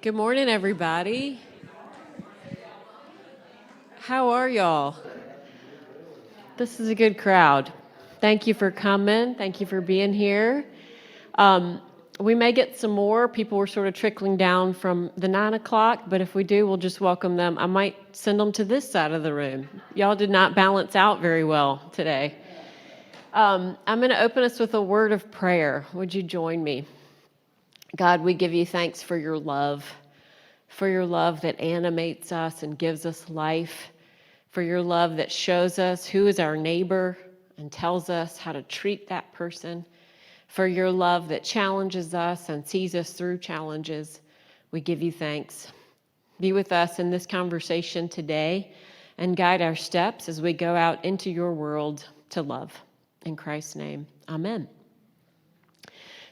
Good morning, everybody. How are y'all? This is a good crowd. Thank you for coming. Thank you for being here. We may get some more. People were sort of trickling down from the 9 o'clock, but if we do, we'll just welcome them. I might send them to this side of the room. Y'all did not balance out very well today. I'm going to open us with a word of prayer. Would you join me? God, we give you thanks for your love that animates us and gives us life, for your love that shows us who is our neighbor and tells us how to treat that person, for your love that challenges us and sees us through challenges. We give you thanks. Be with us in this conversation today and guide our steps as we go out into your world to love. In Christ's name, amen.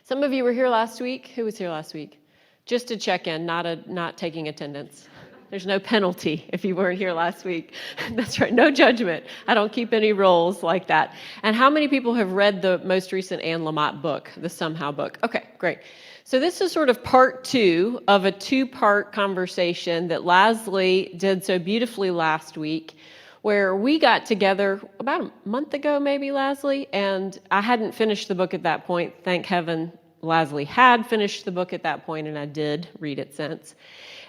Some of you were here last week. Who was here last week? Just to check in, not taking attendance. There's no penalty if you weren't here last week. That's right, no judgment. I don't keep any rolls like that. And how many people have read the most recent Anne Lamott book, the Somehow book? Okay, great. So this is sort of part 2 of a 2-part conversation that Leslie did so beautifully last week, where we got together about a month ago, maybe, Leslie, and I hadn't finished the book at that point. Thank heaven Leslie had finished the book at that point, and I did read it since.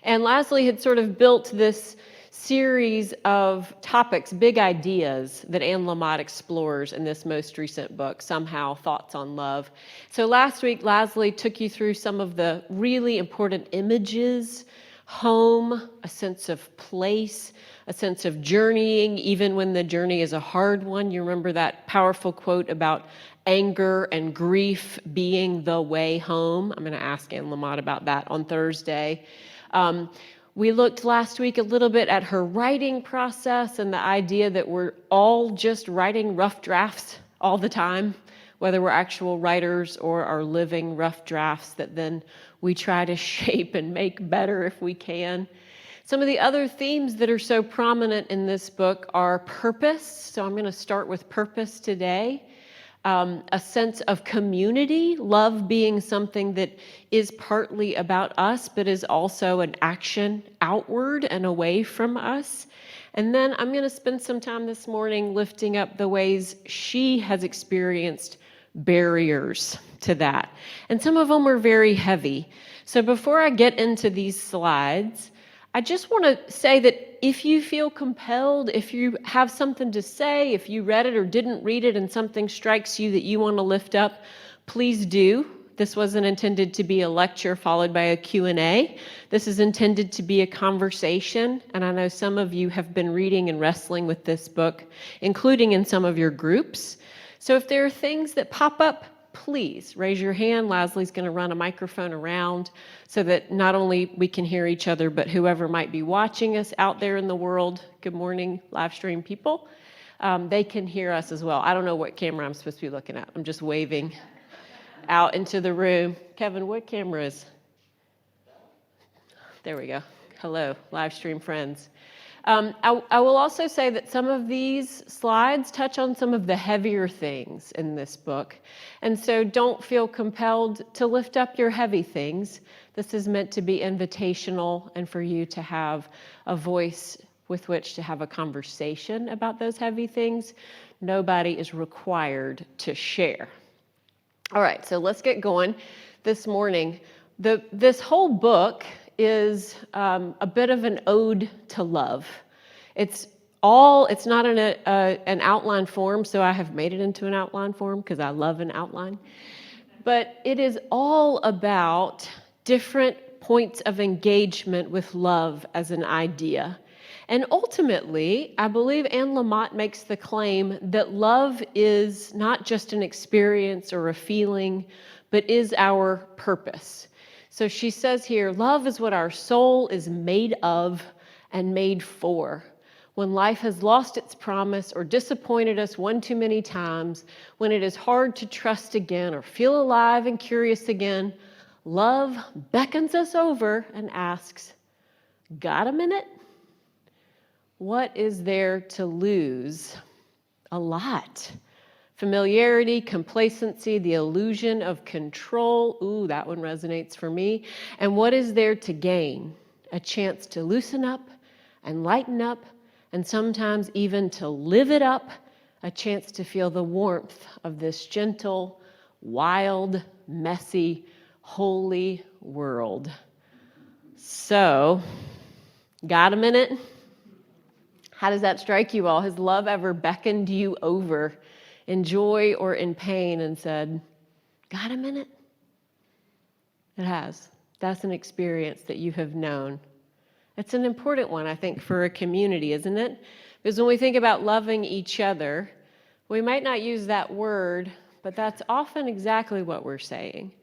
And Leslie had sort of built this series of topics, big ideas that Anne Lamott explores in this most recent book, Somehow, Thoughts on Love. So last week, Leslie took you through some of the really important images: home, a sense of place, a sense of journeying, even when the journey is a hard one. You remember that powerful quote about anger and grief being the way home? I'm going to ask Anne Lamott about that on Thursday. We looked last week a little bit at her writing process and the idea that we're all just writing rough drafts all the time, whether we're actual writers or are living rough drafts that then we try to shape and make better if we can. Some of the other themes that are so prominent in this book are purpose. So I'm going to start with purpose today. A sense of community, love being something that is partly about us, but is also an action outward and away from us. And then I'm going to spend some time this morning lifting up the ways she has experienced barriers to that. And some of them are very heavy. So before I get into these slides, I just want to say that if you feel compelled, if you have something to say, if you read it or didn't read it and something strikes you that you want to lift up, please do. This wasn't intended to be a lecture followed by a Q&A. This is intended to be a conversation, and I know some of you have been reading and wrestling with this book, including in some of your groups. So if there are things that pop up, please raise your hand. Leslie's going to run a microphone around so that not only we can hear each other, but whoever might be watching us out there in the world, good morning, Livestream people, they can hear us as well. I don't know what camera I'm supposed to be looking at. I'm just waving out into the room. Kevin, what camera is? There we go. Hello, Livestream friends. I will also say that some of these slides touch on some of the heavier things in this book. And so don't feel compelled to lift up your heavy things. This is meant to be invitational and for you to have a voice with which to have a conversation about those heavy things. Nobody is required to share. All right, so let's get going this morning. This whole book is a bit of an ode to love. It's not in an outline form, so I have made it into an outline form because I love an outline. But it is all about different points of engagement with love as an idea. And ultimately, I believe Anne Lamott makes the claim that love is not just an experience or a feeling, but is our purpose. So she says here, love is what our soul is made of and made for. When life has lost its promise or disappointed us one too many times, when it is hard to trust again or feel alive and curious again, love beckons us over and asks, got a minute? What is there to lose? A lot. Familiarity, complacency, the illusion of control. Ooh, that one resonates for me. And what is there to gain? A chance to loosen up and lighten up, and sometimes even to live it up, a chance to feel the warmth of this gentle, wild, messy, holy world. So, got a minute? How does that strike you all? Has love ever beckoned you over in joy or in pain and said, got a minute? It has. That's an experience that you have known. It's an important one, I think, for a community, isn't it? Because when we think about loving each other, we might not use that word, but that's often exactly what we're saying.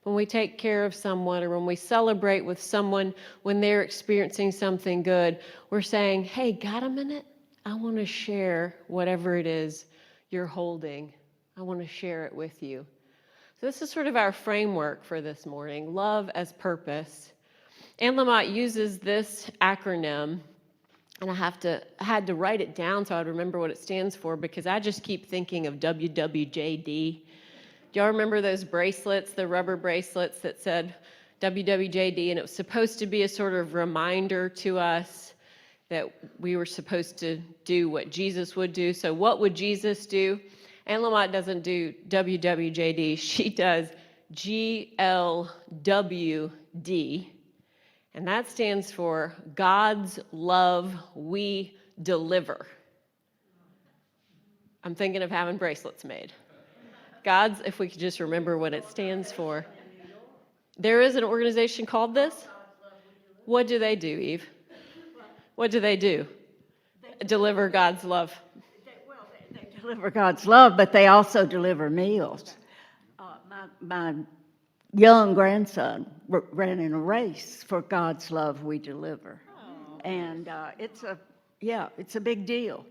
When we take care of someone or when we celebrate with someone when they're experiencing something good, we're saying, hey, got a minute? I want to share whatever it is you're holding. I want to share it with you. So this is sort of our framework for this morning, love as purpose. Anne Lamott uses this acronym, and I had to write it down so I'd remember what it stands for, because I just keep thinking of WWJD. Do y'all remember those bracelets, the rubber bracelets that said WWJD, and it was supposed to be a sort of reminder to us that we were supposed to do what Jesus would do. So what would Jesus do? Anne Lamott doesn't do WWJD. She does GLWD, and that stands for God's love we deliver. I'm thinking of having bracelets made. God's, if we could just remember what it stands for. There is an organization called this? What do they do, Eve? What do they do? Deliver God's love. They deliver God's love, but they also deliver meals. My young grandson ran in a race for God's love we deliver. And it's a big deal.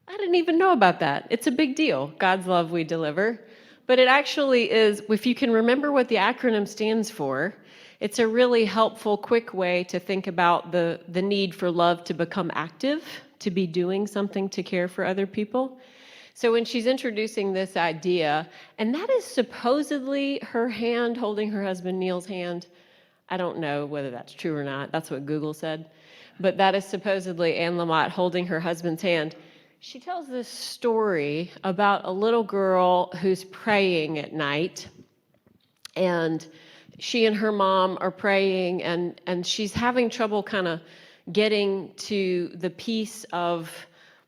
I didn't even know about that. It's a big deal, God's love we deliver. But it actually is, if you can remember what the acronym stands for, it's a really helpful, quick way to think about the need for love to become active, to be doing something to care for other people. So when she's introducing this idea, and that is supposedly her hand holding her husband Neil's hand. I don't know whether that's true or not. That's what Google said. But that is supposedly Anne Lamott holding her husband's hand. She tells this story about a little girl who's praying at night, and she and her mom are praying, and she's having trouble kind of getting to the piece of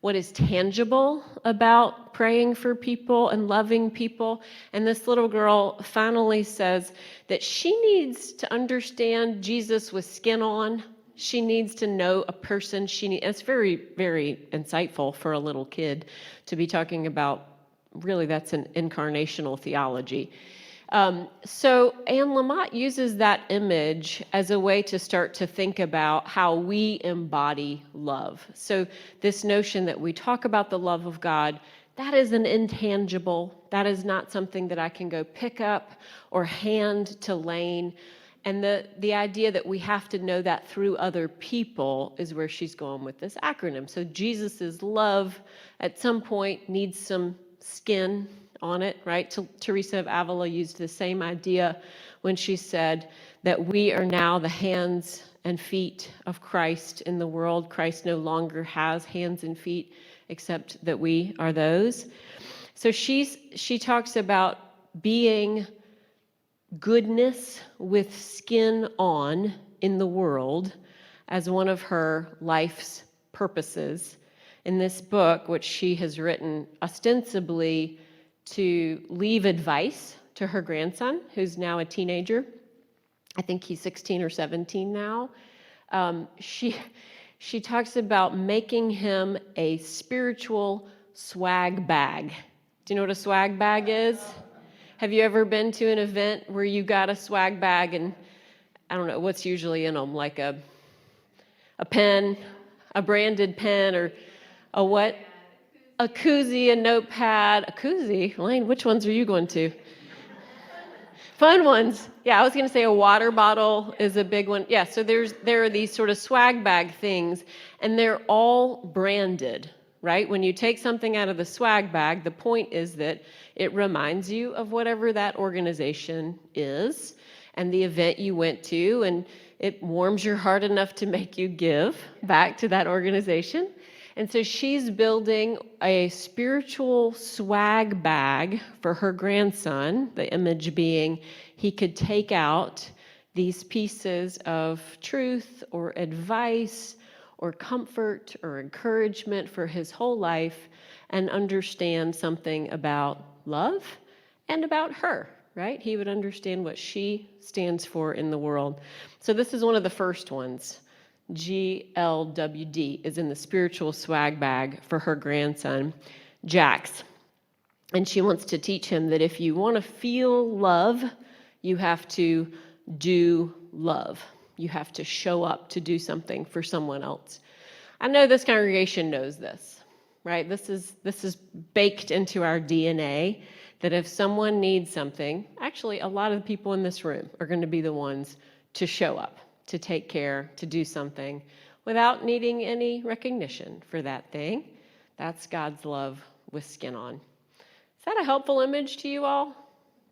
what is tangible about praying for people and loving people. And this little girl finally says that she needs to understand Jesus with skin on. She needs to know a person. It's very, very insightful for a little kid to be talking about, really, that's an incarnational theology. So Anne Lamott uses that image as a way to start to think about how we embody love. So this notion that we talk about the love of God, that is an intangible. That is not something that I can go pick up or hand to Lane. And the idea that we have to know that through other people is where she's going with this acronym. So Jesus's love at some point needs some skin on it, right? Teresa of Avila used the same idea when she said that we are now the hands and feet of Christ in the world. Christ no longer has hands and feet, except that we are those. So she talks about being goodness with skin on in the world as one of her life's purposes in this book, which she has written ostensibly to leave advice to her grandson, who's now a teenager. I think he's 16 or 17 now. She talks about making him a spiritual swag bag. Do you know what a swag bag is? Have you ever been to an event where you got a swag bag and I don't know what's usually in them, like a pen, a branded pen, or a what? A koozie, a notepad, a koozie. Lane, which ones are you going to? Fun ones. Yeah, I was going to say a water bottle is a big one. Yeah, so there are these sort of swag bag things, and they're all branded. right? When you take something out of the swag bag, the point is that it reminds you of whatever that organization is and the event you went to, and it warms your heart enough to make you give back to that organization. And so she's building a spiritual swag bag for her grandson, the image being he could take out these pieces of truth or advice or comfort or encouragement for his whole life and understand something about love and about her, right? He would understand what she stands for in the world. So this is one of the first ones. GLWD is in the spiritual swag bag for her grandson, Jax. And she wants to teach him that if you want to feel love, you have to do love. You have to show up to do something for someone else. I know this congregation knows this, right? This is baked into our DNA, that if someone needs something, actually a lot of the people in this room are going to be the ones to show up, to take care, to do something without needing any recognition for that thing. That's God's love with skin on. Is that a helpful image to you all?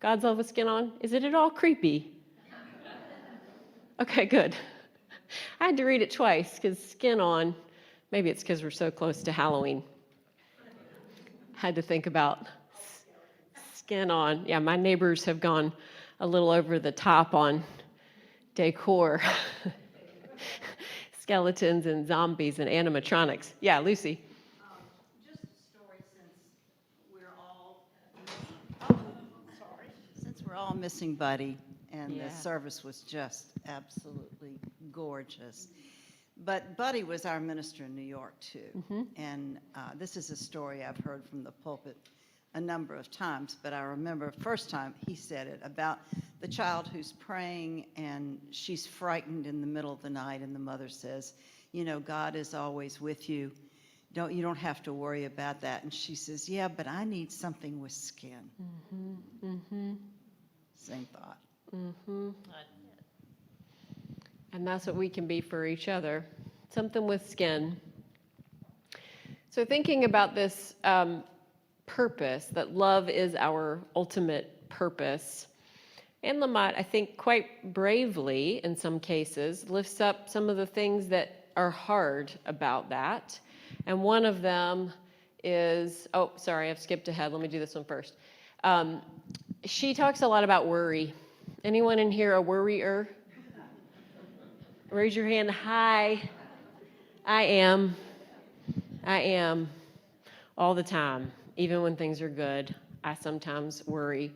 God's love with skin on? Is it at all creepy? Okay, good. I had to read it twice because skin on, maybe it's because we're so close to Halloween. Had to think about skin on. Yeah, my neighbors have gone a little over the top on decor. Skeletons and zombies and animatronics. Yeah, Lucy. Just a story since we're all missing Buddy, and Yeah. the service was just absolutely gorgeous. But Buddy was our minister in New York too, and this is a story I've heard from the pulpit a number of times, but I remember first time he said it about the child who's praying and she's frightened in the middle of the night, and the mother says, you know, God is always with you. You don't have to worry about that. And she says, yeah, but I need something with skin. Same thought. And that's what we can be for each other. Something with skin. So thinking about this purpose, that love is our ultimate purpose, Anne Lamott, I think quite bravely in some cases, lifts up some of the things that are hard about that. And one of them is, oh, sorry, I've skipped ahead. Let me do this one first. She talks a lot about worry. Anyone in here a worrier? Raise your hand. Hi. I am. All the time. Even when things are good, I sometimes worry.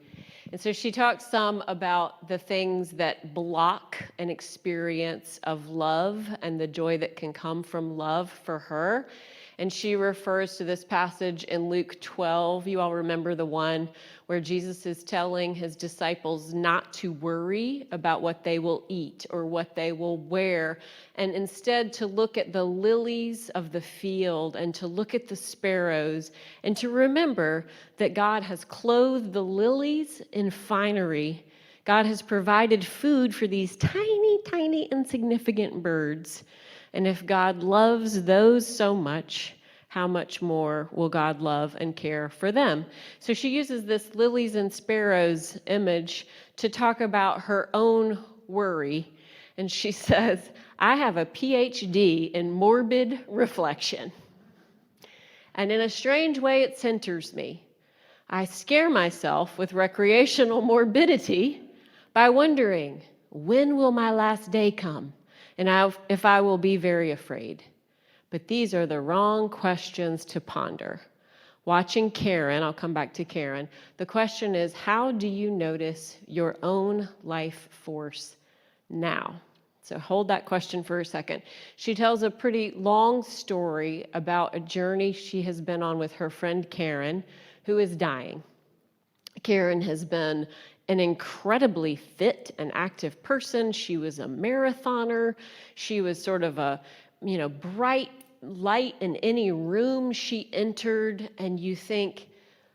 And so she talks some about the things that block an experience of love and the joy that can come from love for her. And she refers to this passage in Luke 12. You all remember the one where Jesus is telling his disciples not to worry about what they will eat or what they will wear, and instead to look at the lilies of the field and to look at the sparrows and to remember that God has clothed the lilies in finery. God has provided food for these tiny, tiny, insignificant birds. And if God loves those so much, how much more will God love and care for them? So she uses this lilies and sparrows image to talk about her own worry. And she says, I have a PhD in morbid reflection. And in a strange way, it centers me. I scare myself with recreational morbidity by wondering, when will my last day come? And if I will be very afraid. But these are the wrong questions to ponder. Watching Karen, I'll come back to Karen. The question is, how do you notice your own life force now? So hold that question for a second. She tells a pretty long story about a journey she has been on with her friend Karen, who is dying. Karen has been an incredibly fit and active person. She was a marathoner. She was sort of a, bright light in any room she entered, and you think,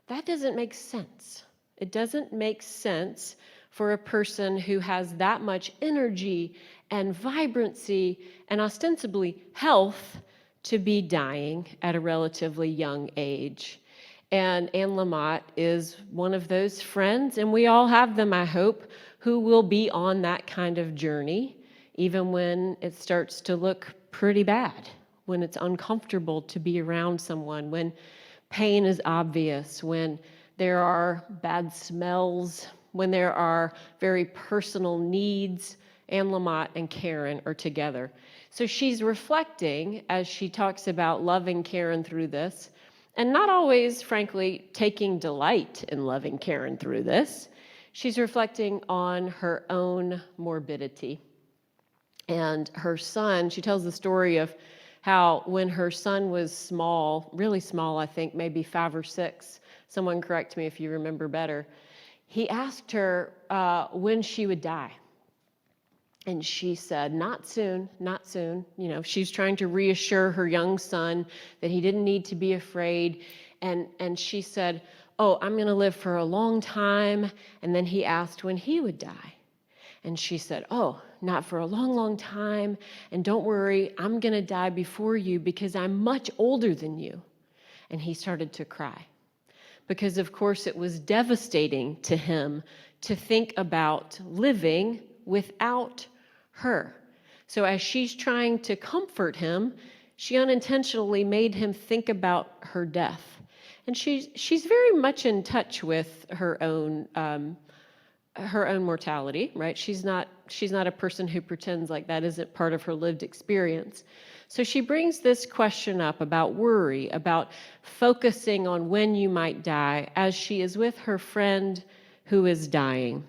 that doesn't make sense. It doesn't make sense for a person who has that much energy and vibrancy and ostensibly health to be dying at a relatively young age. And Anne Lamott is one of those friends, and we all have them, I hope, who will be on that kind of journey, even when it starts to look pretty bad, when it's uncomfortable to be around someone, when pain is obvious, when there are bad smells, when there are very personal needs. Anne Lamott and Karen are together. So she's reflecting as she talks about loving Karen through this, and not always, frankly, taking delight in loving Karen through this. She's reflecting on her own morbidity. And her son, she tells the story of how when her son was small, really small, I think, maybe 5 or 6, someone correct me if you remember better, he asked her when she would die. And she said, not soon, not soon. You know, she's trying to reassure her young son that he didn't need to be afraid. And she said, oh, I'm going to live for a long time. And then he asked when he would die. And she said, oh, not for a long, long time. And don't worry, I'm going to die before you because I'm much older than you. And he started to cry. Because, of course, it was devastating to him to think about living without her. So as she's trying to comfort him, she unintentionally made him think about her death. And she's very much in touch with her own mortality, right? She's not a person who pretends like that isn't part of her lived experience. So she brings this question up about worry, about focusing on when you might die, as she is with her friend who is dying.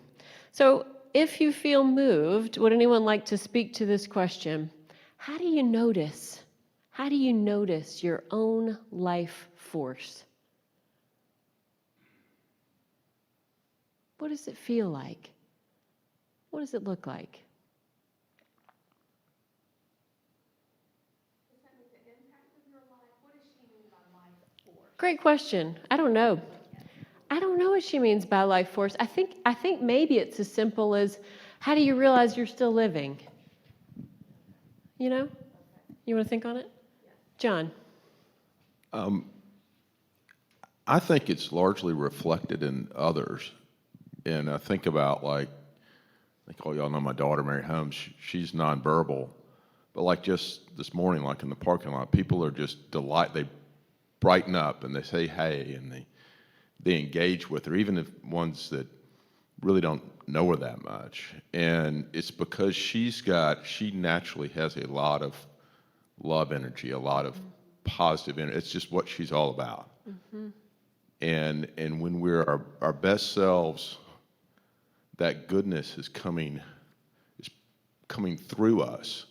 So if you feel moved, would anyone like to speak to this question? How do you notice? How do you notice your own life force? What does it feel like? What does it look like? Does that make the impact of your life? What does she mean by life force? Great question. I don't know. I don't know what she means by life force. I think maybe it's as simple as, how do you realize you're still living? You know? You want to think on it? John? I think it's largely reflected in others. And I think about, like, I think all y'all know my daughter, Mary Holmes. She's nonverbal. But like just this morning, like in the parking lot, people are just they brighten up and they say hey, and they engage with her, even if ones that really don't know her that much. And it's because she naturally has a lot of love energy, a lot of positive energy. It's just what she's all about. Mm-hmm. And when we're our best selves, that goodness is coming through us.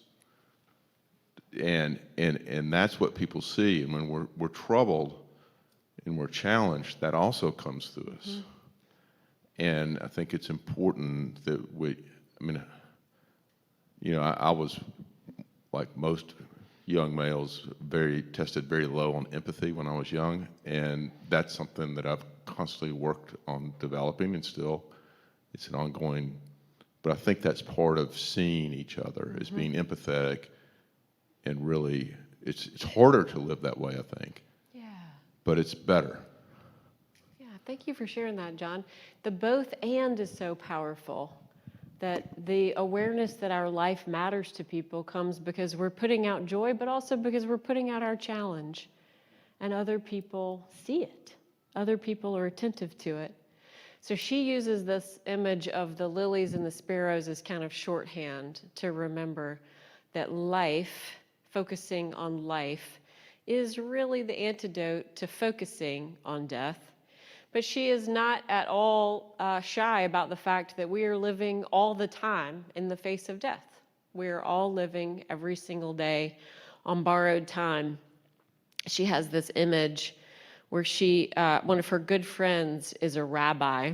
And that's what people see. And when we're troubled and we're challenged, that also comes through us. Mm-hmm. And I think it's important that I was, like most young males, tested very low on empathy when I was young. And that's something that I've constantly worked on developing, and still it's an ongoing, but I think that's part of seeing each other, is being empathetic. And really, it's harder to live that way, I think. Yeah. But it's better. Yeah, thank you for sharing that, John. The both and is so powerful, that the awareness that our life matters to people comes because we're putting out joy, but also because we're putting out our challenge. And other people see it. Other people are attentive to it. So she uses this image of the lilies and the sparrows as kind of shorthand to remember that life, focusing on life, is really the antidote to focusing on death. But she is not at all shy about the fact that we are living all the time in the face of death. We are all living every single day on borrowed time. She has this image where one of her good friends is a rabbi.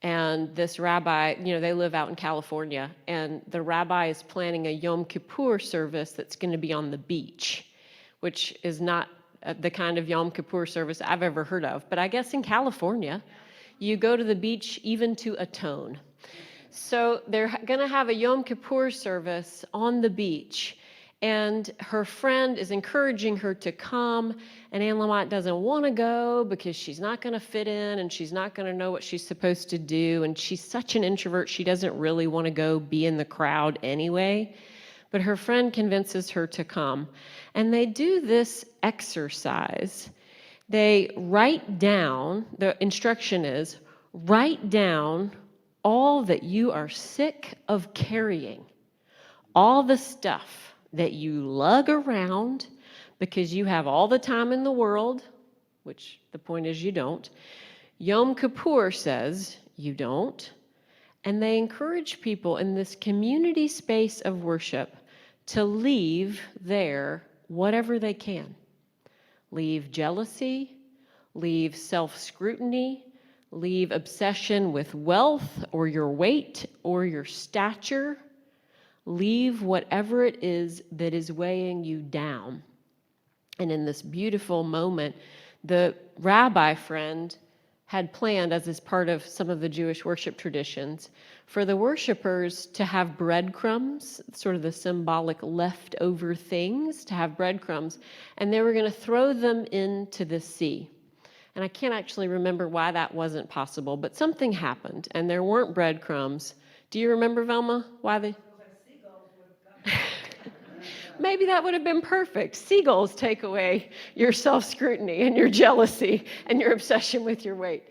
And this rabbi, they live out in California, and the rabbi is planning a Yom Kippur service that's going to be on the beach, which is not the kind of Yom Kippur service I've ever heard of. But I guess in California, you go to the beach even to atone. So they're going to have a Yom Kippur service on the beach. And her friend is encouraging her to come, and Anne Lamott doesn't want to go because she's not going to fit in and she's not going to know what she's supposed to do. And she's such an introvert, she doesn't really want to go be in the crowd anyway. But her friend convinces her to come. And they do this exercise. They write down, the instruction is, write down all that you are sick of carrying, all the stuff that you lug around because you have all the time in the world, which the point is you don't. Yom Kippur says you don't. And they encourage people in this community space of worship to leave there whatever they can. Leave jealousy, leave self-scrutiny, leave obsession with wealth or your weight or your stature. Leave whatever it is that is weighing you down. And in this beautiful moment, the rabbi friend had planned, as is part of some of the Jewish worship traditions, for the worshipers to have breadcrumbs, sort of the symbolic leftover things, to have breadcrumbs, and they were going to throw them into the sea. And I can't actually remember why that wasn't possible, but something happened, and there weren't breadcrumbs. Do you remember, Velma, why they... Maybe that would have been perfect. Seagulls take away your self-scrutiny and your jealousy and your obsession with your weight.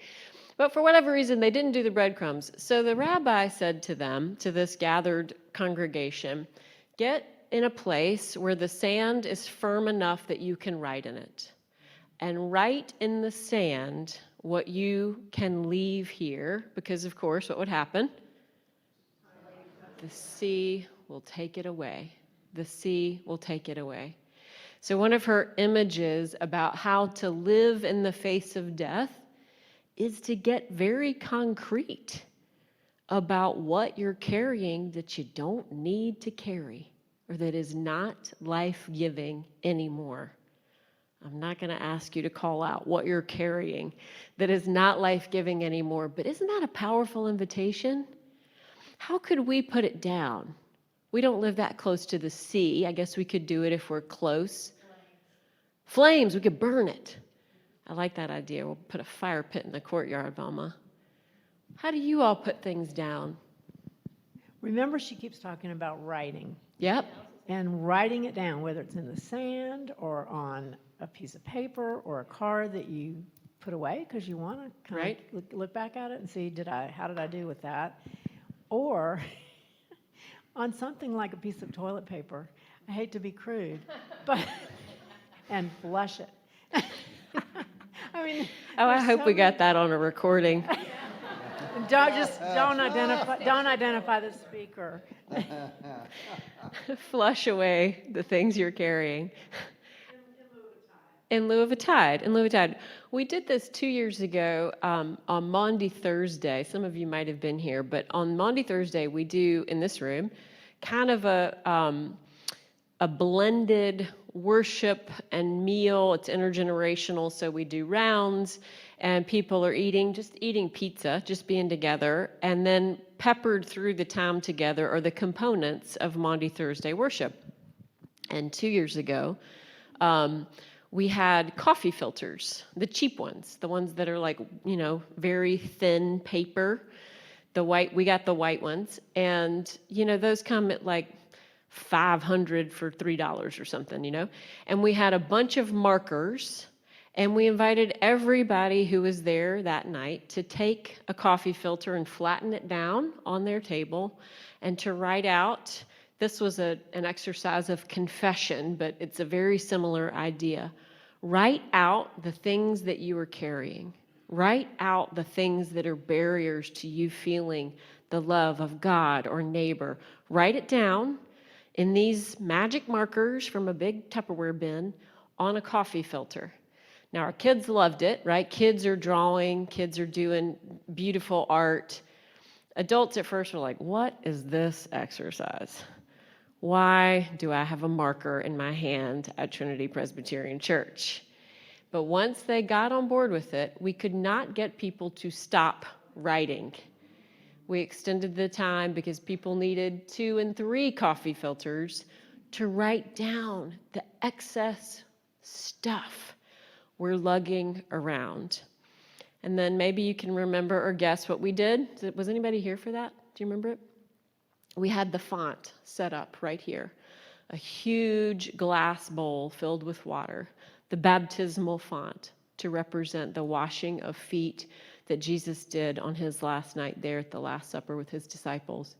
But for whatever reason, they didn't do the breadcrumbs. So the rabbi said to them, to this gathered congregation, get in a place where the sand is firm enough that you can write in it. And write in the sand what you can leave here, because of course, what would happen? The sea will take it away. The sea will take it away. So one of her images about how to live in the face of death is to get very concrete about what you're carrying that you don't need to carry or that is not life-giving anymore. I'm not going to ask you to call out what you're carrying that is not life-giving anymore, but isn't that a powerful invitation? How could we put it down? We don't live that close to the sea. I guess we could do it if we're close. Flames, we could burn it. I like that idea. We'll put a fire pit in the courtyard, Velma. How do you all put things down? Remember, she keeps talking about writing. Yep. And writing it down, whether it's in the sand or on a piece of paper or a card that you put away because you want to kind of look back at it and see, how did I do with that? Or on something like a piece of toilet paper. I hate to be crude, but and flush it. I mean, I hope we got that on a recording. Don't identify the speaker. Flush away the things you're carrying. In lieu of a tide. We did this 2 years ago on Maundy Thursday. Some of you might have been here, but on Maundy Thursday we do in this room kind of a blended worship and meal. It's intergenerational, so we do rounds, and people are just eating pizza, just being together, and then peppered through the time together are the components of Maundy Thursday worship. And 2 years ago, we had coffee filters, the cheap ones, the ones that are like, very thin paper. We got the white ones, and those come at like $500 for $3 or something, And we had a bunch of markers, and we invited everybody who was there that night to take a coffee filter and flatten it down on their table and to write out. This was an exercise of confession, but it's a very similar idea. Write out the things that you are carrying. Write out the things that are barriers to you feeling the love of God or neighbor. Write it down in these magic markers from a big Tupperware bin on a coffee filter. Now, our kids loved it, right? Kids are drawing, kids are doing beautiful art. Adults at first were like, what is this exercise? Why do I have a marker in my hand at Trinity Presbyterian Church? But once they got on board with it, we could not get people to stop writing. We extended the time because people needed 2 and 3 coffee filters to write down the excess stuff we're lugging around. And then maybe you can remember or guess what we did. Was anybody here for that? Do you remember it? We had the font set up right here, a huge glass bowl filled with water, the baptismal font to represent the washing of feet that Jesus did on his last night there at the Last Supper with his disciples.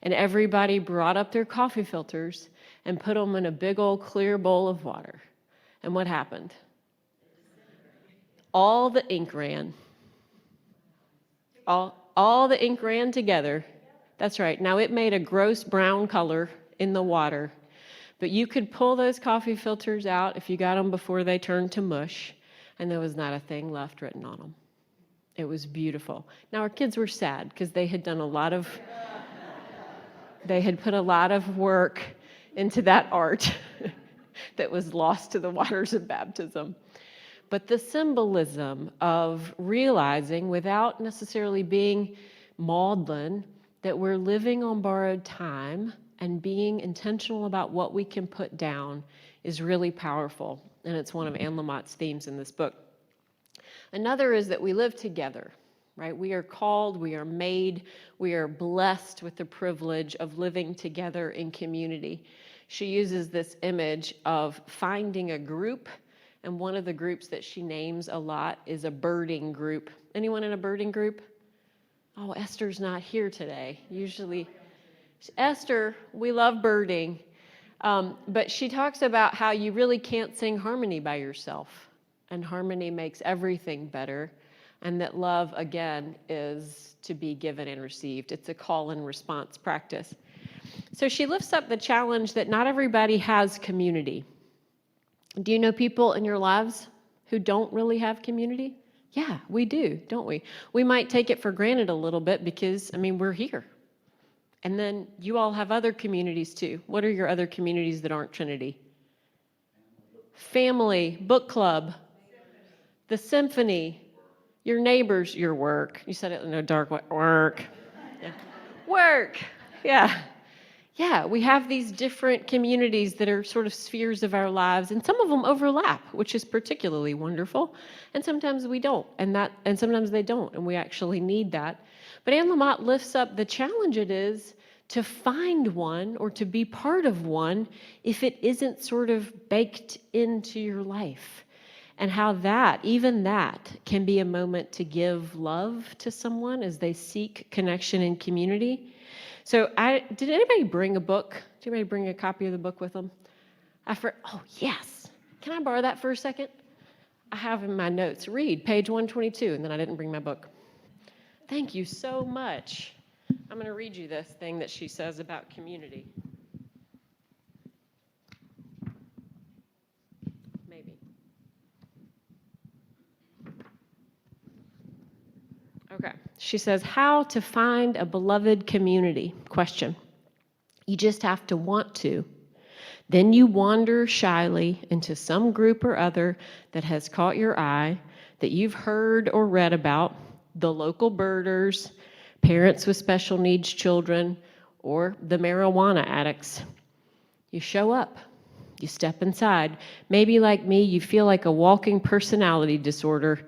And everybody brought up their coffee filters and put them in a big old clear bowl of water. And what happened? All the ink ran. All the ink ran together. That's right. Now it made a gross brown color in the water, but you could pull those coffee filters out if you got them before they turned to mush, and there was not a thing left written on them. It was beautiful. Now our kids were sad because they had put a lot of work into that art that was lost to the waters of baptism. But the symbolism of realizing, without necessarily being maudlin, that we're living on borrowed time and being intentional about what we can put down is really powerful. And it's one of Anne Lamott's themes in this book. Another is that we live together, right? We are called, we are made, we are blessed with the privilege of living together in community. She uses this image of finding a group, and one of the groups that she names a lot is a birding group. Anyone in a birding group? Oh, Esther's not here today. Usually, Esther, we love birding, but she talks about how you really can't sing harmony by yourself, and harmony makes everything better, and that love, again, is to be given and received. It's a call and response practice. So she lifts up the challenge that not everybody has community. Do you know people in your lives who don't really have community? Yeah, we do, don't we? We might take it for granted a little bit because, we're here. And then you all have other communities too. What are your other communities that aren't Trinity? Family, book club, the symphony, your neighbors, your work. You said it in a dark way. Work. Yeah. Work. Yeah. Yeah, we have these different communities that are sort of spheres of our lives, and some of them overlap, which is particularly wonderful. And sometimes we don't, and sometimes they don't, and we actually need that. But Anne Lamott lifts up the challenge it is to find one or to be part of one if it isn't sort of baked into your life. And how that, even that, can be a moment to give love to someone as they seek connection and community. So did anybody bring a book? Did anybody bring a copy of the book with them? Oh, yes. Can I borrow that for a second? I have in my notes, read page 122, and then I didn't bring my book. Thank you so much. I'm going to read you this thing that she says about community. Maybe. Okay. She says, how to find a beloved community? Question. You just have to want to. Then you wander shyly into some group or other that has caught your eye, that you've heard or read about, the local birders, parents with special needs children, or the marijuana addicts. You show up. You step inside. Maybe like me, you feel like a walking personality disorder,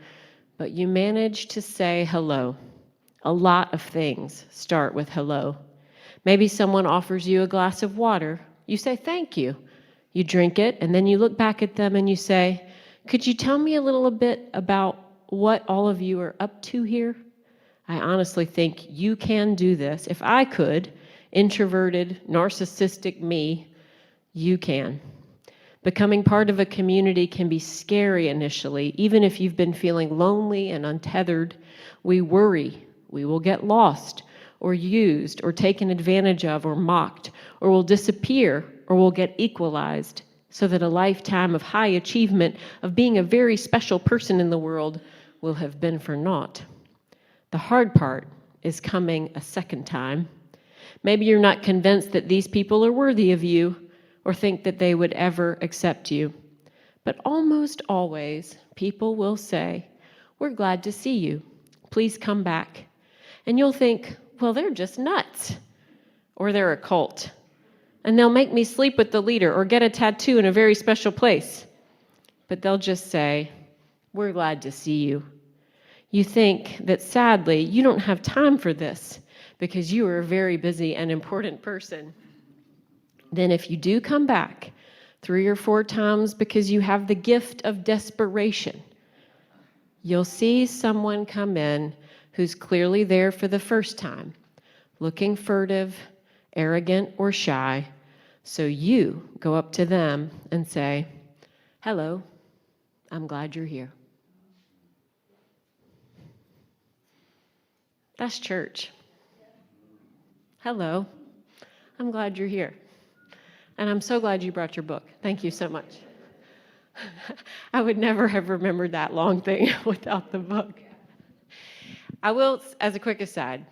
but you manage to say hello. A lot of things start with hello. Maybe someone offers you a glass of water. You say thank you. You drink it, and then you look back at them and you say, could you tell me a little bit about what all of you are up to here? I honestly think you can do this. If I could, introverted, narcissistic me, you can. Becoming part of a community can be scary initially, even if you've been feeling lonely and untethered. We worry we will get lost or used or taken advantage of or mocked, or will disappear or will get equalized, so that a lifetime of high achievement, of being a very special person in the world, will have been for naught. The hard part is coming a second time. Maybe you're not convinced that these people are worthy of you or think that they would ever accept you. But almost always, people will say, we're glad to see you. Please come back. And you'll think, well, they're just nuts, or they're a cult, And they'll make me sleep with the leader or get a tattoo in a very special place. But they'll just say, we're glad to see you. You think that sadly, you don't have time for this because you are a very busy and important person. Then if you do come back 3 or 4 times because you have the gift of desperation, you'll see someone come in who's clearly there for the first time, looking furtive, arrogant, or shy. So you go up to them and say, hello, I'm glad you're here. That's church. Hello, I'm glad you're here. And I'm so glad you brought your book. Thank you so much. I would never have remembered that long thing without the book. I will, as a quick aside,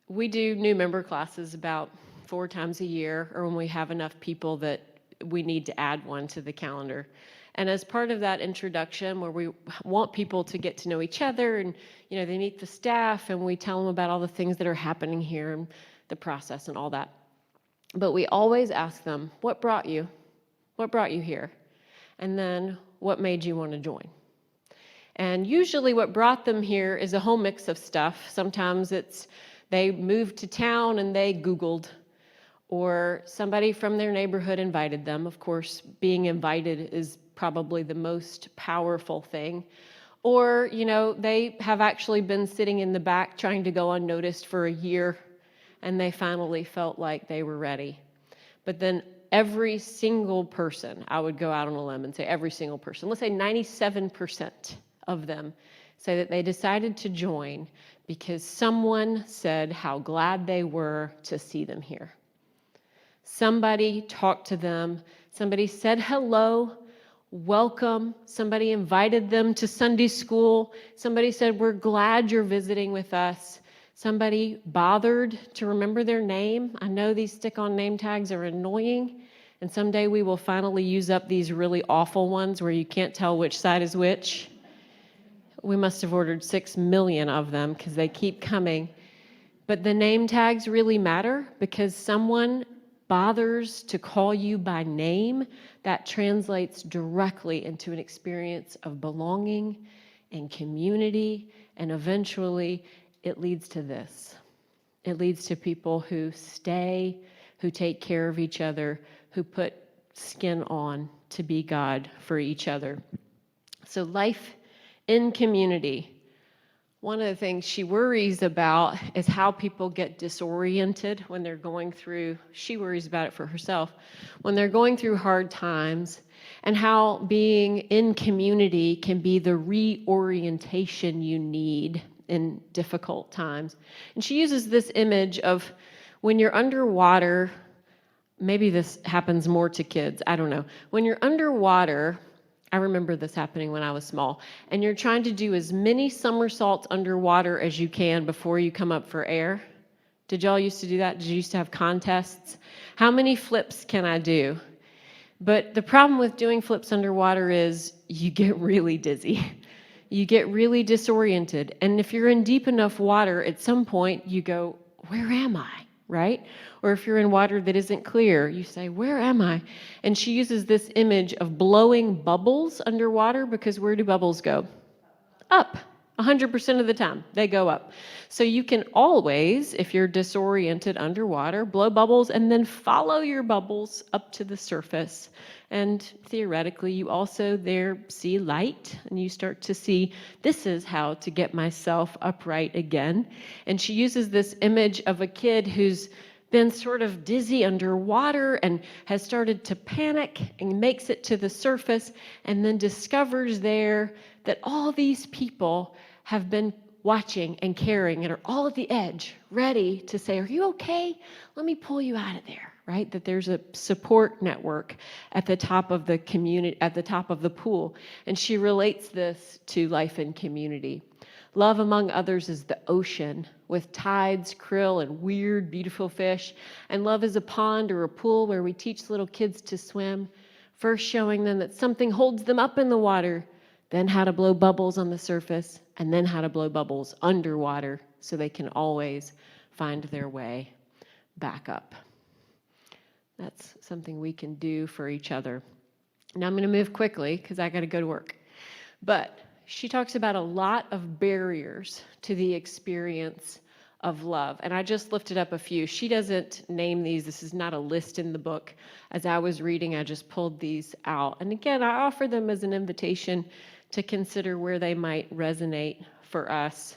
we do new member classes about 4 times a year, or when we have enough people that we need to add one to the calendar. And as part of that introduction, where we want people to get to know each other, and they meet the staff, and we tell them about all the things that are happening here and the process and all that. But we always ask them, what brought you? What brought you here? And then, what made you want to join? And usually what brought them here is a whole mix of stuff. Sometimes it's they moved to town and they Googled, or somebody from their neighborhood invited them. Of course, being invited is probably the most powerful thing. Or, they have actually been sitting in the back trying to go unnoticed for a year, and they finally felt like they were ready. But then every single person, I would go out on a limb and say every single person, let's say 97% of them say that they decided to join because someone said how glad they were to see them here. Somebody talked to them, somebody said hello, welcome, somebody invited them to Sunday school, somebody said, we're glad you're visiting with us. Somebody bothered to remember their name. I know these stick-on name tags are annoying, and someday we will finally use up these really awful ones where you can't tell which side is which. We must have ordered 6 million of them because they keep coming. But the name tags really matter because someone bothers to call you by name. That translates directly into an experience of belonging and community, and eventually it leads to this. It leads to people who stay, who take care of each other, who put skin on to be God for each other. So life in community. One of the things she worries about is how people get disoriented when they're going through, she worries about it for herself, when they're going through hard times, and how being in community can be the reorientation you need in difficult times. And she uses this image of when you're underwater, maybe this happens more to kids, I don't know. When you're underwater, I remember this happening when I was small, and you're trying to do as many somersaults underwater as you can before you come up for air. Did y'all used to do that? Did you used to have contests? How many flips can I do? But the problem with doing flips underwater is you get really dizzy. You get really disoriented. And if you're in deep enough water, at some point you go, where am I? Right? Or if you're in water that isn't clear, you say, where am I? And she uses this image of blowing bubbles underwater, because where do bubbles go? Up. 100% of the time, they go up. So you can always, if you're disoriented underwater, blow bubbles and then follow your bubbles up to the surface. And theoretically, you also there see light, and you start to see, this is how to get myself upright again. And she uses this image of a kid who's been sort of dizzy underwater and has started to panic and makes it to the surface, and then discovers there that all these people have been watching and caring and are all at the edge, ready to say, are you okay? Let me pull you out of there, right? That there's a support network at the top of the community, at the top of the pool. And she relates this to life in community. Love among others is the ocean with tides, krill, and weird, beautiful fish. And love is a pond or a pool where we teach little kids to swim, first showing them that something holds them up in the water, then how to blow bubbles on the surface, and then how to blow bubbles underwater so they can always find their way back up. That's something we can do for each other. Now I'm going to move quickly because I got to go to work. But she talks about a lot of barriers to the experience of love. And I just lifted up a few. She doesn't name these. This is not a list in the book. As I was reading, I just pulled these out. And again, I offer them as an invitation to consider where they might resonate for us.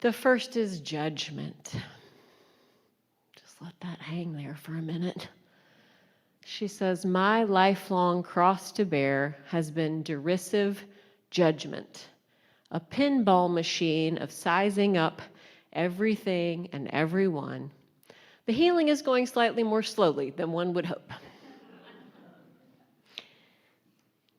The first is judgment. Just let that hang there for a minute. She says, my lifelong cross to bear has been derisive judgment, a pinball machine of sizing up everything and everyone. The healing is going slightly more slowly than one would hope.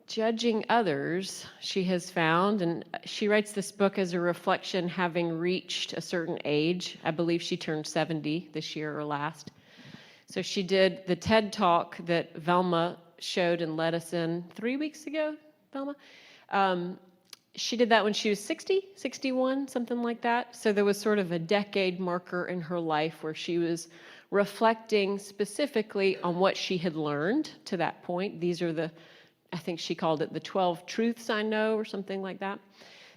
Judging others, she has found, and she writes this book as a reflection having reached a certain age. I believe she turned 70 this year or last. So she did the TED Talk that Velma showed and led us in 3 weeks ago, Velma. She did that when she was 60, 61, something like that. So there was sort of a decade marker in her life where she was reflecting specifically on what she had learned to that point. These are I think she called it the 12 truths I know or something like that.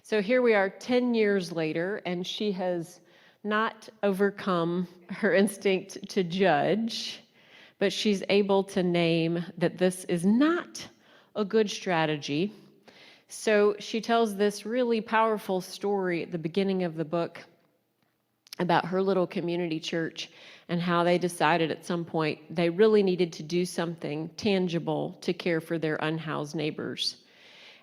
So here we are 10 years later, and she has not overcome her instinct to judge, but she's able to name that this is not a good strategy. So she tells this really powerful story at the beginning of the book about her little community church and how they decided at some point they really needed to do something tangible to care for their unhoused neighbors.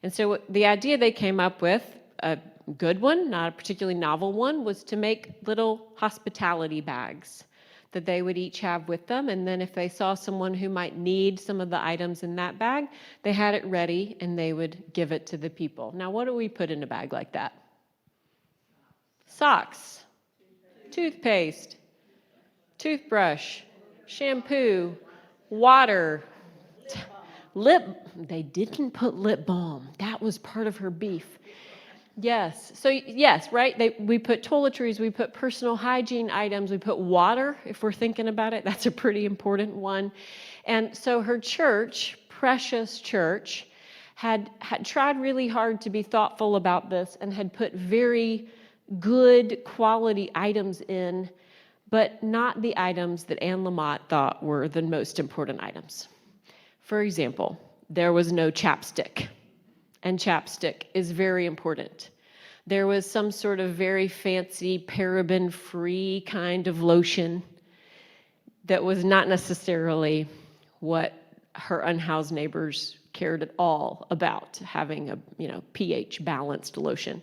And so the idea they came up with, a good one, not a particularly novel one, was to make little hospitality bags that they would each have with them. And then if they saw someone who might need some of the items in that bag, they had it ready and they would give it to the people. Now, what do we put in a bag like that? Socks, toothpaste, toothbrush, shampoo, water, they didn't put lip balm. That was part of her beef. Yes. So yes, right? We put toiletries, we put personal hygiene items, we put water, if we're thinking about it. That's a pretty important one. And so her church, Precious Church, had tried really hard to be thoughtful about this and had put very good quality items in, but not the items that Anne Lamott thought were the most important items. For example, there was no chapstick. And chapstick is very important. There was some sort of very fancy paraben-free kind of lotion that was not necessarily what her unhoused neighbors cared at all about, having a pH-balanced lotion.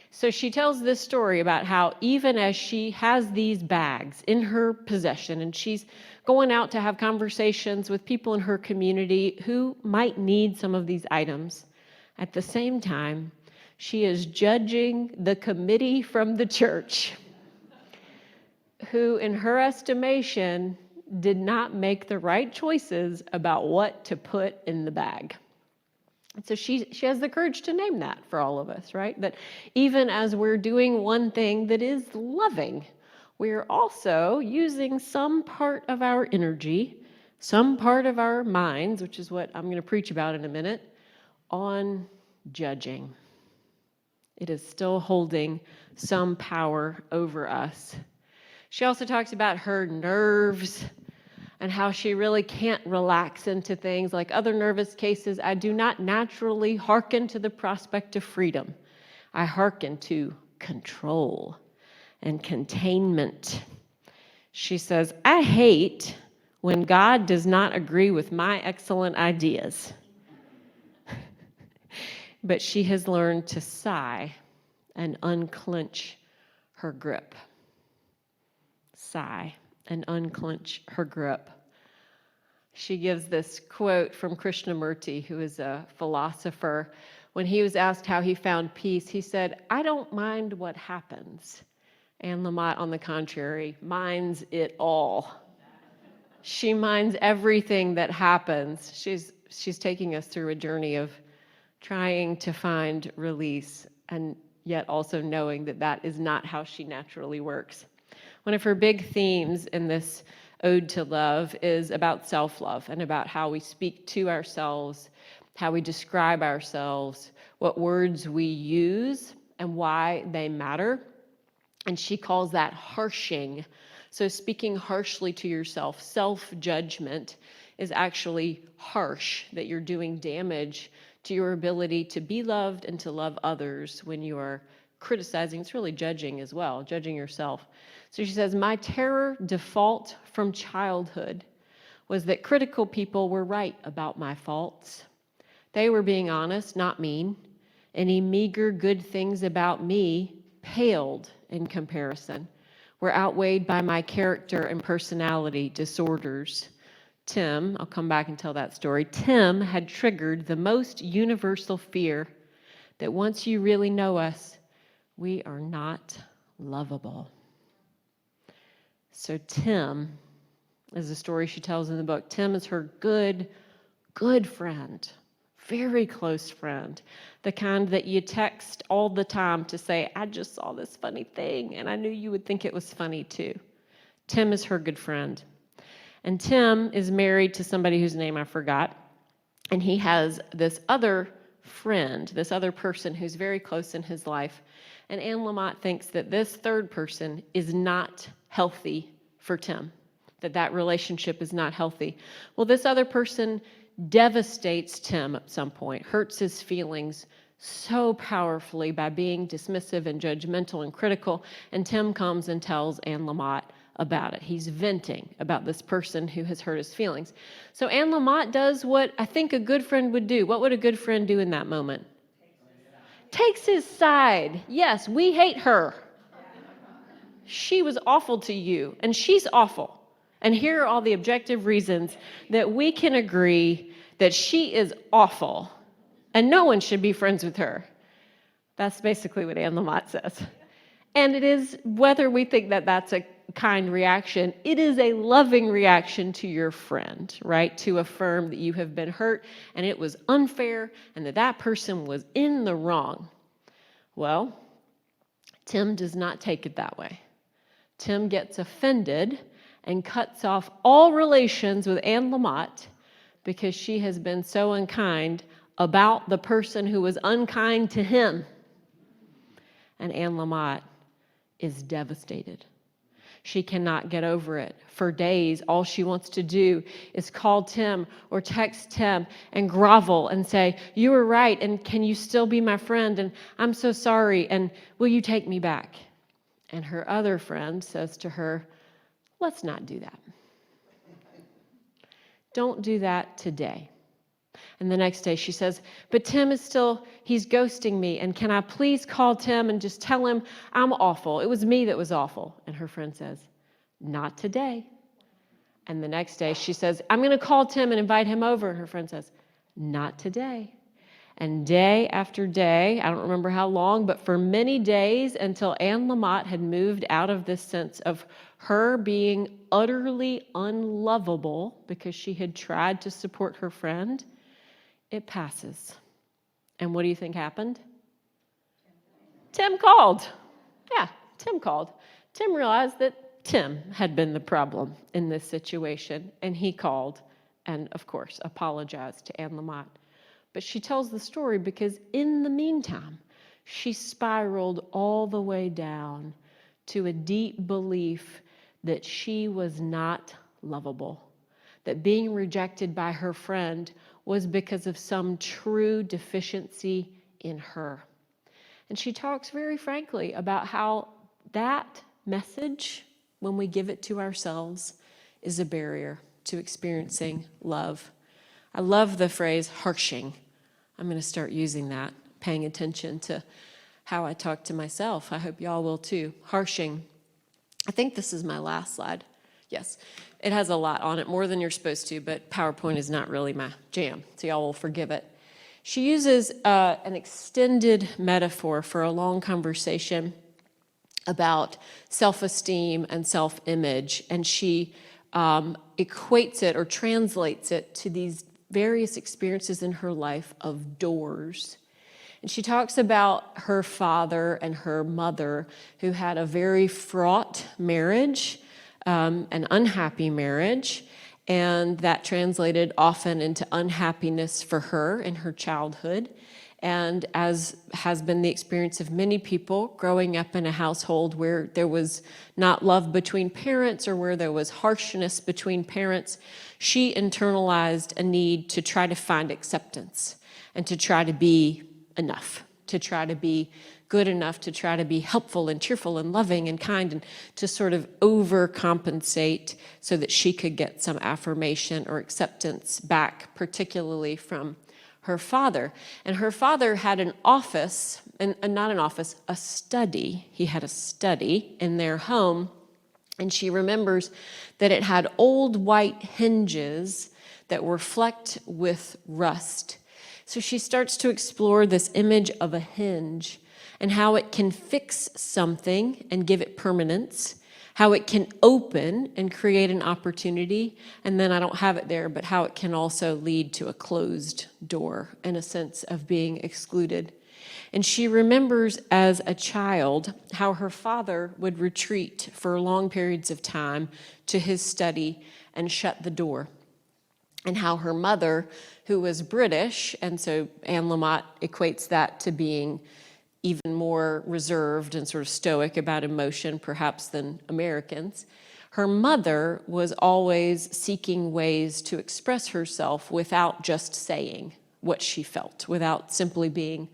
So she tells this story about how even as she has these bags in her possession and she's going out to have conversations with people in her community who might need some of these items, at the same time, she is judging the committee from the church who, in her estimation, did not make the right choices about what to put in the bag. And so she has the courage to name that for all of us, right? That even as we're doing one thing that is loving, we're also using some part of our energy, some part of our minds, which is what I'm going to preach about in a minute, on judging. It is still holding some power over us. She also talks about her nerves and how she really can't relax into things. Like other nervous cases, I do not naturally hearken to the prospect of freedom. I hearken to control and containment. She says, I hate when God does not agree with my excellent ideas. But she has learned to sigh and unclench her grip. Sigh and unclench her grip. She gives this quote from Krishnamurti, who is a philosopher. When he was asked how he found peace, he said, I don't mind what happens. Anne Lamott, on the contrary, minds it all. She minds everything that happens. She's taking us through a journey of trying to find release and yet also knowing that that is not how she naturally works. One of her big themes in this Ode to Love is about self-love and about how we speak to ourselves, how we describe ourselves, what words we use, and why they matter. And she calls that harshing. So speaking harshly to yourself, self-judgment is actually harsh, that you're doing damage to your ability to be loved and to love others when you are criticizing. It's really judging as well, judging yourself. So she says, my terror default from childhood was that critical people were right about my faults. They were being honest, not mean. Any meager good things about me paled in comparison, were outweighed by my character and personality disorders. Tim, I'll come back and tell that story. Tim had triggered the most universal fear that once you really know us, we are not lovable. So Tim is the story she tells in the book. Tim is her good friend, very close friend, the kind that you text all the time to say, I just saw this funny thing, and I knew you would think it was funny too. Tim is her good friend. And Tim is married to somebody whose name I forgot, and he has this other friend, this other person who's very close in his life. And Anne Lamott thinks that this third person is not healthy for Tim, that relationship is not healthy. Well, this other person devastates Tim at some point, hurts his feelings so powerfully by being dismissive and judgmental and critical, and Tim comes and tells Anne Lamott about it. He's venting about this person who has hurt his feelings. So Anne Lamott does what I think a good friend would do. What would a good friend do in that moment? Takes his side. Yes, we hate her. She was awful to you, and she's awful. And here are all the objective reasons that we can agree that she is awful, and no one should be friends with her. That's basically what Anne Lamott says. And it is, whether we think that that's a kind reaction, it is a loving reaction to your friend, right? To affirm that you have been hurt and it was unfair and that person was in the wrong. Well, Tim does not take it that way. Tim gets offended and cuts off all relations with Anne Lamott because she has been so unkind about the person who was unkind to him. And Anne Lamott is devastated. She cannot get over it. For days, all she wants to do is call Tim or text Tim and grovel and say, you were right, and can you still be my friend, and I'm so sorry, and will you take me back? And her other friend says to her, let's not do that. Don't do that today. And the next day she says, but Tim is still, he's ghosting me. And can I please call Tim and just tell him I'm awful? It was me that was awful. And her friend says, not today. And the next day she says, I'm going to call Tim and invite him over. And her friend says, not today. And day after day, I don't remember how long, but for many days until Anne Lamott had moved out of this sense of her being utterly unlovable because she had tried to support her friend, it passes. And what do you think happened? Tim called. Yeah, Tim called. Tim realized that Tim had been the problem in this situation, and he called and, of course, apologized to Anne Lamott. But she tells the story because in the meantime, she spiraled all the way down to a deep belief that she was not lovable, that being rejected by her friend was because of some true deficiency in her. And she talks very frankly about how that message, when we give it to ourselves, is a barrier to experiencing love. I love the phrase harshing. I'm going to start using that, paying attention to how I talk to myself. I hope y'all will too. Harshing. I think this is my last slide. Yes, it has a lot on it, more than you're supposed to, but PowerPoint is not really my jam, so y'all will forgive it. She uses an extended metaphor for a long conversation about self-esteem and self-image, and she equates it or translates it to these various experiences in her life of doors. And she talks about her father and her mother who had a very fraught marriage, an unhappy marriage, and that translated often into unhappiness for her in her childhood. And as has been the experience of many people growing up in a household where there was not love between parents or where there was harshness between parents, she internalized a need to try to find acceptance and to try to be enough, to try to be good enough, to try to be helpful and cheerful and loving and kind, and to sort of overcompensate so that she could get some affirmation or acceptance back, particularly from her father. And her father had an office, and not an office, a study. He had a study in their home, and she remembers that it had old white hinges that were flecked with rust. So she starts to explore this image of a hinge and how it can fix something and give it permanence, how it can open and create an opportunity, and then I don't have it there, but how it can also lead to a closed door and a sense of being excluded. And she remembers as a child how her father would retreat for long periods of time to his study and shut the door, and how her mother, who was British, and so Anne Lamott equates that to being even more reserved and sort of stoic about emotion, perhaps, than Americans. Her mother was always seeking ways to express herself without just saying what she felt, without simply being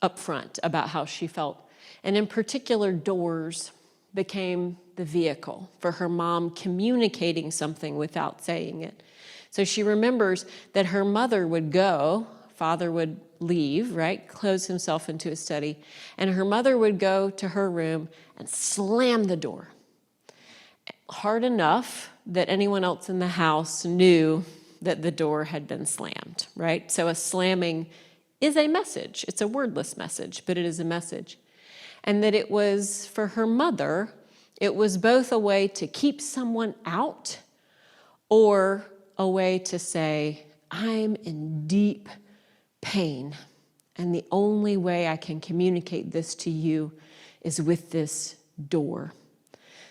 upfront about how she felt. And in particular, doors became the vehicle for her mom communicating something without saying it. So she remembers that her mother would go, father would leave, right, close himself into his study, and her mother would go to her room and slam the door hard enough that anyone else in the house knew that the door had been slammed, right? So a slamming is a message. It's a wordless message, but it is a message. And that it was, for her mother, it was both a way to keep someone out or a way to say, I'm in deep pain, and the only way I can communicate this to you is with this door.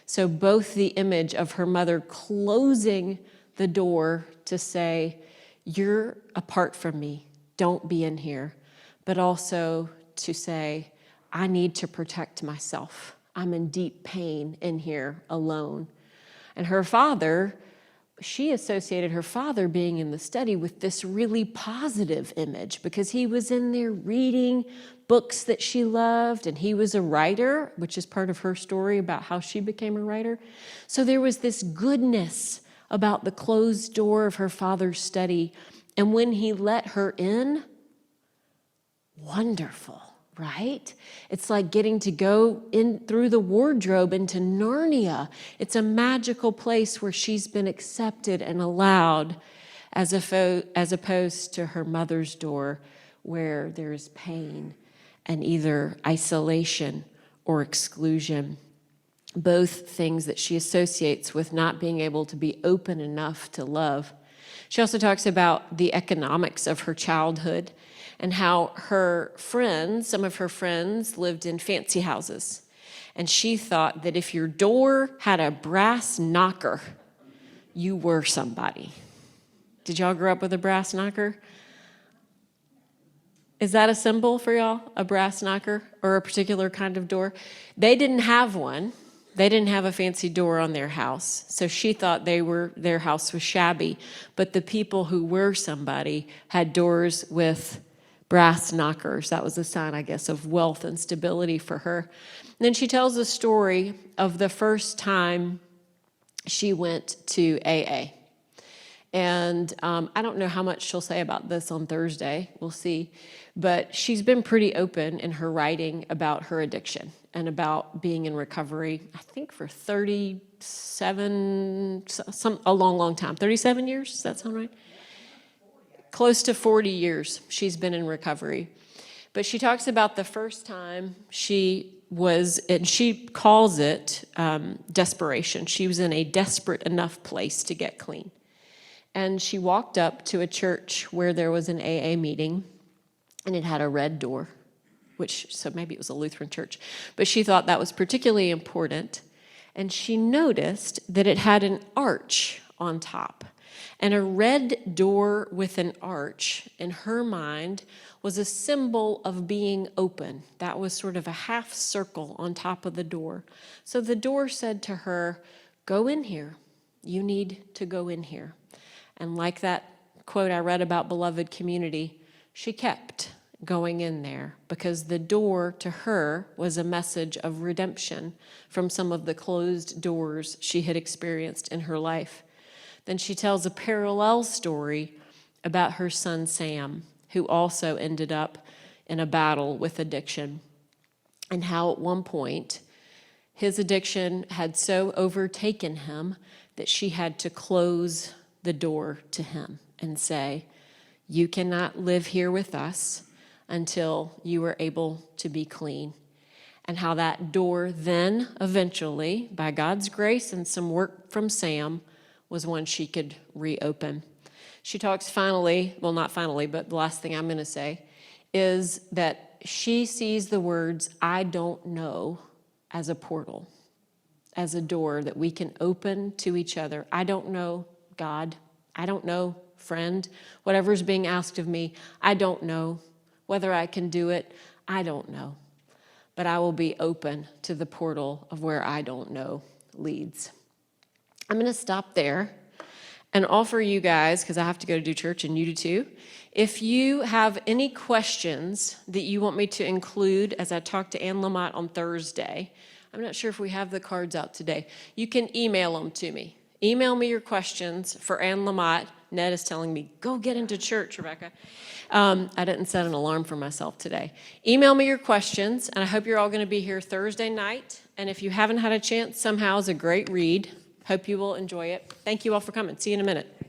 So both the image of her mother closing the door to say, you're apart from me, don't be in here, but also to say, I need to protect myself. I'm in deep pain in here alone. And her father, she associated her father being in the study with this really positive image because he was in there reading books that she loved, and he was a writer, which is part of her story about how she became a writer. So there was this goodness about the closed door of her father's study. And when he let her in, wonderful, right? It's like getting to go in through the wardrobe into Narnia. It's a magical place where she's been accepted and allowed, as opposed to her mother's door where there is pain and either isolation or exclusion. Both things that she associates with not being able to be open enough to love. She also talks about the economics of her childhood and how her friends, some of her friends, lived in fancy houses. And she thought that if your door had a brass knocker, you were somebody. Did y'all grow up with a brass knocker? Is that a symbol for y'all, a brass knocker or a particular kind of door? They didn't have one. They didn't have a fancy door on their house. So she thought their house was shabby. But the people who were somebody had doors with brass knockers. That was a sign, I guess, of wealth and stability for her. And then she tells the story of the first time she went to AA. And I don't know how much she'll say about this on Thursday. We'll see. But she's been pretty open in her writing about her addiction and about being in recovery, I think for 37, a long time. 37 years? Does that sound right? Close to 40 years she's been in recovery. But she talks about the first time she was, and she calls it desperation. She was in a desperate enough place to get clean. And she walked up to a church where there was an AA meeting, and it had a red door, so maybe it was a Lutheran church. But she thought that was particularly important. and she noticed that it had an arch on top. And a red door with an arch, in her mind, was a symbol of being open. That was sort of a half circle on top of the door. So the door said to her, go in here. You need to go in here. And like that quote I read about beloved community, she kept going in there because the door to her was a message of redemption from some of the closed doors she had experienced in her life. Then she tells a parallel story about her son Sam, who also ended up in a battle with addiction, and how at one point his addiction had so overtaken him that she had to close the door to him and say, you cannot live here with us until you are able to be clean. And how that door then eventually, by God's grace and some work from Sam, was one she could reopen. She talks finally, well, not finally, but the last thing I'm going to say is that she sees the words, I don't know, as a portal, as a door that we can open to each other. I don't know, God. I don't know, friend. Whatever's being asked of me, I don't know. Whether I can do it, I don't know. But I will be open to the portal of where I don't know leads. I'm going to stop there and offer you guys, because I have to go to do church and you do too, if you have any questions that you want me to include as I talk to Anne Lamott on Thursday, I'm not sure if we have the cards out today, you can email them to me. Email me your questions for Anne Lamott. Ned is telling me, go get into church, Rebekah. I didn't set an alarm for myself today. Email me your questions, and I hope you're all going to be here Thursday night. And if you haven't had a chance, Somehow is a great read. Hope you will enjoy it. Thank you all for coming. See you in a minute.